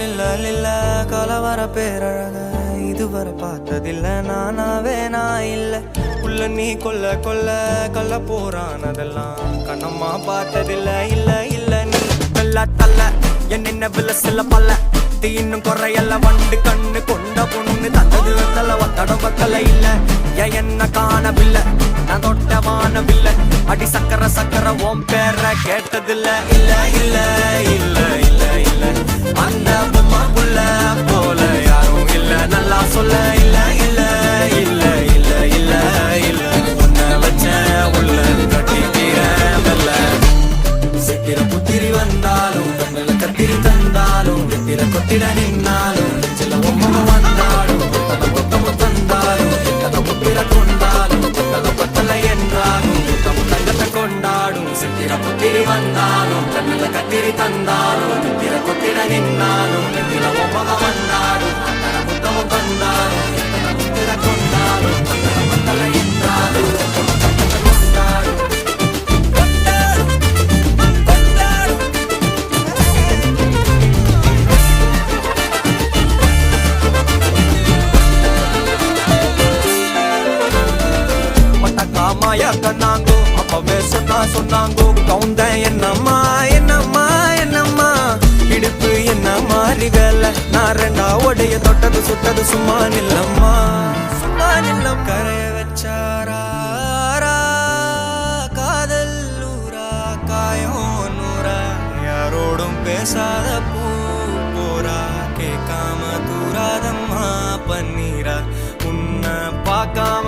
இல்ல கலவர பேரழக இதுவரை பார்த்ததில்ல நானாவே நான் இல்ல உள்ள நீ கொல்ல கொல்ல கள்ள போறானதெல்லாம் கண்ணம்மா பார்த்ததில்ல இல்ல இல்ல நீ வெள்ள தள்ள என்ன வில்ல சில பல்ல இன்னும் குறையல்ல வண்டு கண்ணு கொண்ட பொண்ணு தந்தது வெத்தல ஒத்தடம் பத்தல இல்ல என்ன காணவில்லை நான் தொட்ட வானவில்லை அடி சக்கர சக்கர ஓம் பேர கேட்டதில்ல இல்ல இல்ல இல்ல இல்ல இல்ல அந்த பொம்மா புள்ள போல யாரும் இல்ல நல்லா சொல்ல இல்ல இல்ல இல்ல இல்ல இல்ல இல்ல உன்னை வச்ச உள்ள கட்டி தீர வெல்ல சித்திர புத்திரி வந்தாலும் கண்ணில கத்திரி தந்தாலும் வெத்திர கொத்திட நின்னாலும் சில ஒம்ம வந்தாலும் கொத்தம தந்தாலும் கதை புத்திர கொண்டாலும் கதை பத்தலை என்றாலும் தங்கத்தை கொண்டாடும் சித்திர புத்திரி வந்தாலும் கண்ணில கத்திரி தந்தாலும் வெத்திர கொத்திட நின்னாலும் வெத்திர ஒம்ம வந்தாலும் முத்தம தந்தாலும் கதை புத்திர கொண்டாலும் கதை பத்தலை என்றாலும் மாயா கண்ணாங்கோ அப்பவே சொன்னாங்கோ கவுந்தேன் என்னம்மா என்னம்மா என்னம்மா இடுப்பு என்ன மாறி வேலை நான் ரெண்டா உடைய தொட்டது சுட்டது சும்மா நில்லம்மா சும்மா நில்லம் கரைய வச்சாரா காதல் ஊரா காயம் நூறா யாரோடும் பேசாத பூ போரா கேட்காம தூராதம்மா பன்னீரா உன்னை பார்க்காம